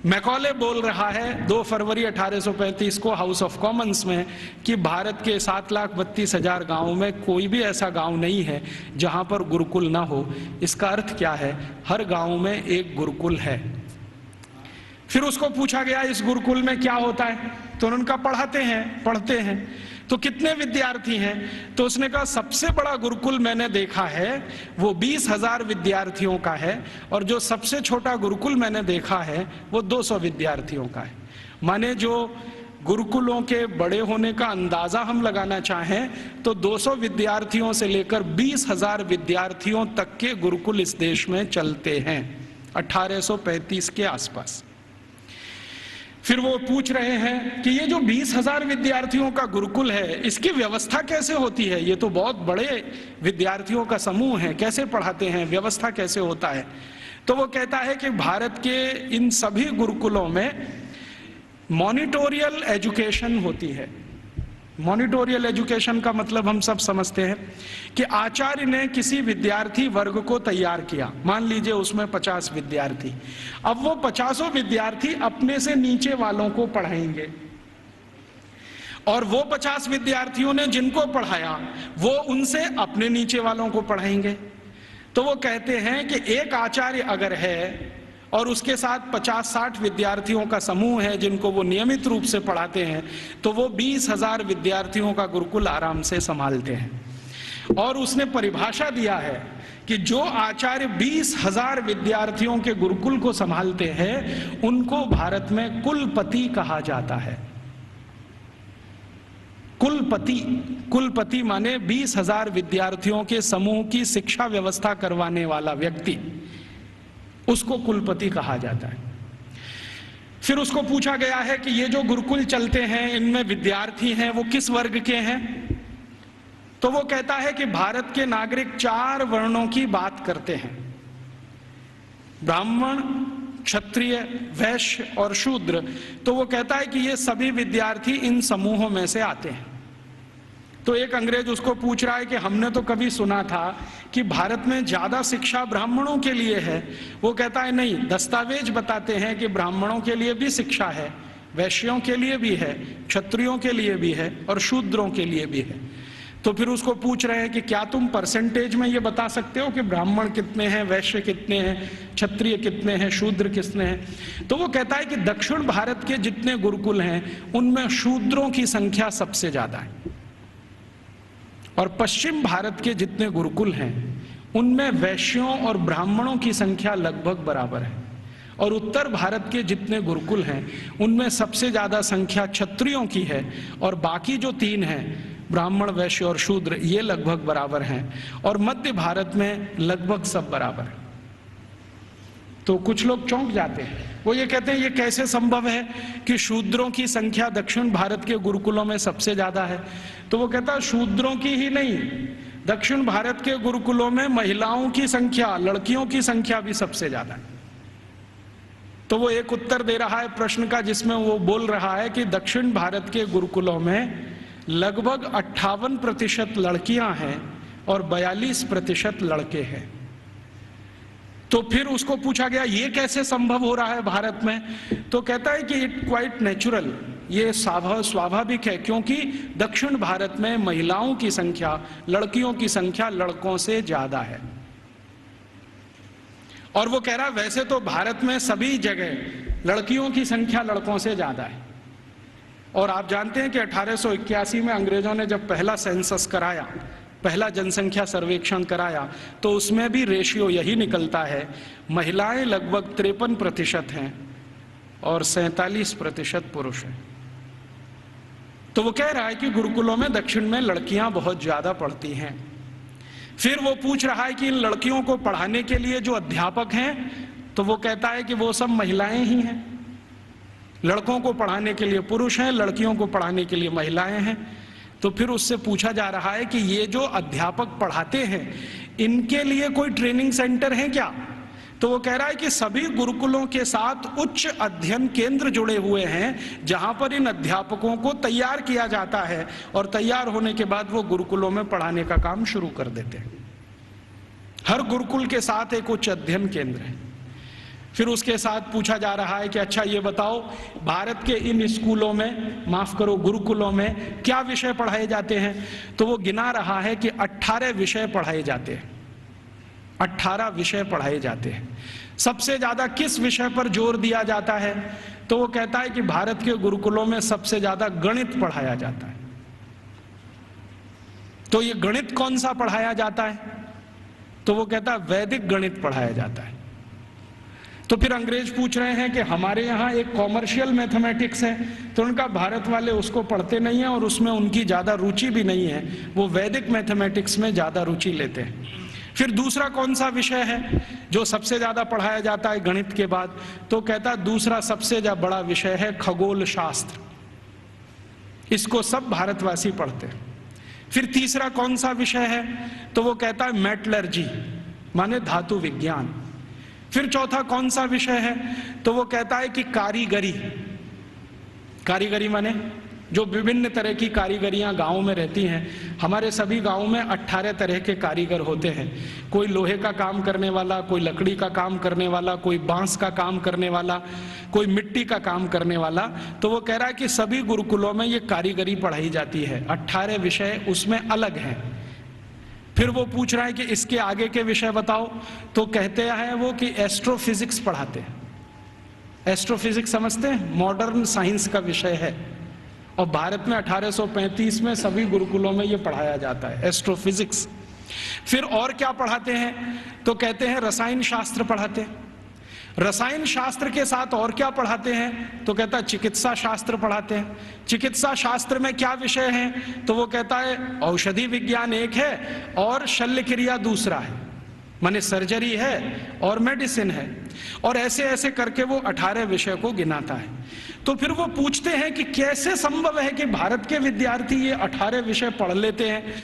Macaulay बोल रहा है 2 फरवरी 1835 को हाउस ऑफ कॉमन्स में कि भारत के 7,32,000 गांवों में कोई भी ऐसा गांव नहीं है जहां पर गुरुकुल ना हो। इसका अर्थ क्या है? हर गांव में एक गुरुकुल है। फिर उसको पूछा गया इस गुरुकुल में क्या होता है, तो उन्होंने कहा पढ़ते हैं। तो कितने विद्यार्थी हैं? तो उसने कहा सबसे बड़ा गुरुकुल मैंने देखा है वो 20,000 विद्यार्थियों का है, और जो सबसे छोटा गुरुकुल मैंने देखा है वो 200 विद्यार्थियों का है। माने जो गुरुकुलों के बड़े होने का अंदाजा हम लगाना चाहें तो 200 विद्यार्थियों से लेकर 20,000 विद्यार्थियों तक के गुरुकुल इस देश में चलते हैं 1835 के आसपास। फिर वो पूछ रहे हैं कि ये जो 20,000 विद्यार्थियों का गुरुकुल है इसकी व्यवस्था कैसे होती है? ये तो बहुत बड़े विद्यार्थियों का समूह है, कैसे पढ़ाते हैं, व्यवस्था कैसे होता है? तो वो कहता है कि भारत के इन सभी गुरुकुलों में मॉनिटोरियल एजुकेशन होती है। मॉनिटोरियल एजुकेशन का मतलब हम सब समझते हैं कि आचार्य ने किसी विद्यार्थी वर्ग को तैयार किया, मान लीजिए उसमें 50 विद्यार्थी। अब वो 50 विद्यार्थी अपने से नीचे वालों को पढ़ाएंगे, और वो 50 विद्यार्थियों ने जिनको पढ़ाया वो उनसे अपने नीचे वालों को पढ़ाएंगे। तो वो कहते हैं कि एक आचार्य अगर है और उसके साथ 50-60 विद्यार्थियों का समूह है जिनको वो नियमित रूप से पढ़ाते हैं, तो वो 20,000 विद्यार्थियों का गुरुकुल आराम से संभालते हैं। और उसने परिभाषा दिया है कि जो आचार्य 20,000 विद्यार्थियों के गुरुकुल को संभालते हैं उनको भारत में कुलपति कहा जाता है। कुलपति माने 20,000 विद्यार्थियों के समूह की शिक्षा व्यवस्था करवाने वाला व्यक्ति, उसको कुलपति कहा जाता है। फिर उसको पूछा गया है कि ये जो गुरुकुल चलते हैं इनमें विद्यार्थी हैं वो किस वर्ग के हैं? तो वो कहता है कि भारत के नागरिक 4 वर्णों की बात करते हैं, ब्राह्मण, क्षत्रिय, वैश्य और शूद्र। तो वो कहता है कि ये सभी विद्यार्थी इन समूहों में से आते हैं। तो एक अंग्रेज उसको पूछ रहा है कि हमने तो कभी सुना था कि भारत में ज्यादा शिक्षा ब्राह्मणों के लिए है। वो कहता है नहीं, दस्तावेज बताते हैं कि ब्राह्मणों के लिए भी शिक्षा है, वैश्यों के लिए भी है, क्षत्रियों के लिए भी है और शूद्रों के लिए भी है। तो फिर उसको पूछ रहे हैं कि क्या तुम परसेंटेज में ये बता सकते हो कि ब्राह्मण कितने हैं, वैश्य कितने हैं, क्षत्रिय कितने हैं, शूद्र कितने हैं? तो वो कहता है कि दक्षिण भारत के जितने गुरुकुल हैं उनमें शूद्रों की संख्या सबसे ज्यादा है, और पश्चिम भारत के जितने गुरुकुल हैं उनमें वैश्यों और ब्राह्मणों की संख्या लगभग बराबर है, और उत्तर भारत के जितने गुरुकुल हैं उनमें सबसे ज्यादा संख्या क्षत्रियों की है, और बाकी जो 3 हैं ब्राह्मण, वैश्य और शूद्र ये लगभग बराबर हैं, और मध्य भारत में लगभग सब बराबर है। तो कुछ लोग चौंक जाते हैं, वो ये कहते हैं ये कैसे संभव है कि शूद्रों की संख्या दक्षिण भारत के गुरुकुलों में सबसे ज्यादा है? तो वो कहता है शूद्रों की ही नहीं, दक्षिण भारत के गुरुकुलों में महिलाओं की संख्या, लड़कियों की संख्या भी सबसे ज्यादा है। तो वो एक उत्तर दे रहा है प्रश्न का जिसमें वो बोल रहा है कि दक्षिण भारत के गुरुकुलों में लगभग 58% लड़कियां हैं और 42% लड़के हैं। तो फिर उसको पूछा गया ये कैसे संभव हो रहा है भारत में? तो कहता है कि इट क्वाइट नेचुरल, ये स्वाभाविक है, क्योंकि दक्षिण भारत में महिलाओं की संख्या, लड़कियों की संख्या लड़कों से ज्यादा है। और वो कह रहा है वैसे तो भारत में सभी जगह लड़कियों की संख्या लड़कों से ज्यादा है, और आप जानते हैं कि 1881 में अंग्रेजों ने जब पहला सेंसस कराया, पहला जनसंख्या सर्वेक्षण कराया, तो उसमें भी रेशियो यही निकलता है, महिलाएं लगभग 53% हैं और 47% पुरुष हैं। तो वो कह रहा है कि गुरुकुलों में दक्षिण में लड़कियां बहुत ज्यादा पढ़ती हैं। फिर वो पूछ रहा है कि इन लड़कियों को पढ़ाने के लिए जो अध्यापक हैं, तो वो कहता है कि वो सब महिलाएं ही हैं। लड़कों को पढ़ाने के लिए पुरुष हैं, लड़कियों को पढ़ाने के लिए महिलाएं हैं। तो फिर उससे पूछा जा रहा है कि ये जो अध्यापक पढ़ाते हैं इनके लिए कोई ट्रेनिंग सेंटर है क्या? तो वो कह रहा है कि सभी गुरुकुलों के साथ उच्च अध्ययन केंद्र जुड़े हुए हैं जहां पर इन अध्यापकों को तैयार किया जाता है, और तैयार होने के बाद वो गुरुकुलों में पढ़ाने का काम शुरू कर देते हैं। हर गुरुकुल के साथ एक उच्च अध्ययन केंद्र है। फिर उसके साथ पूछा जा रहा है कि अच्छा ये बताओ, भारत के इन स्कूलों में, माफ करो गुरुकुलों में क्या विषय पढ़ाए जाते हैं? तो वो गिना रहा है कि 18 विषय पढ़ाए जाते हैं। 18 विषय पढ़ाए जाते हैं। सबसे ज्यादा किस विषय पर जोर दिया जाता है? तो वो कहता है कि भारत के गुरुकुलों में सबसे ज्यादा गणित पढ़ाया जाता है। तो ये गणित कौन सा पढ़ाया जाता है? तो वो कहता है वैदिक गणित पढ़ाया जाता है। तो फिर अंग्रेज पूछ रहे हैं कि हमारे यहाँ एक कॉमर्शियल मैथमेटिक्स है, तो उनका भारत वाले उसको पढ़ते नहीं है और उसमें उनकी ज्यादा रुचि भी नहीं है, वो वैदिक मैथमेटिक्स में ज्यादा रुचि लेते हैं। फिर दूसरा कौन सा विषय है जो सबसे ज्यादा पढ़ाया जाता है गणित के बाद? तो कहता है दूसरा सबसे ज्यादा बड़ा विषय है खगोल शास्त्र, इसको सब भारतवासी पढ़ते हैं। फिर तीसरा कौन सा विषय है? तो वो कहता है मेटलर्जी, माने धातु विज्ञान। फिर चौथा कौन सा विषय है? तो वो कहता है कि कारीगरी। कारीगरी माने जो विभिन्न तरह की कारीगरियां गांवों में रहती हैं। हमारे सभी गांवों में 18 तरह के कारीगर होते हैं। कोई लोहे का काम करने वाला, कोई लकड़ी का काम करने वाला, कोई बांस का काम करने वाला, कोई मिट्टी का काम करने वाला। तो वो कह रहा है कि सभी गुरुकुलों में ये कारीगरी पढ़ाई जाती है। 18 विषय उसमें अलग हैं। फिर वो पूछ रहा है कि इसके आगे के विषय बताओ। तो कहते हैं वो कि एस्ट्रोफिजिक्स पढ़ाते हैं। एस्ट्रोफिजिक्स समझते हैं? मॉडर्न साइंस का विषय है और भारत में 1835 में सभी गुरुकुलों में ये पढ़ाया जाता है, एस्ट्रोफिजिक्स। फिर और क्या पढ़ाते हैं? तो कहते हैं रसायन शास्त्र पढ़ाते हैं। रसायन शास्त्र के साथ और क्या पढ़ाते हैं? तो कहता है चिकित्सा शास्त्र पढ़ाते हैं। चिकित्सा शास्त्र में क्या विषय हैं? तो वो कहता है औषधि विज्ञान एक है और शल्य क्रिया दूसरा है, माने सर्जरी है और मेडिसिन है। और ऐसे ऐसे करके वो 18 विषय को गिनाता है। तो फिर वो पूछते हैं कि कैसे संभव है कि भारत के विद्यार्थी ये 18 विषय पढ़ लेते हैं?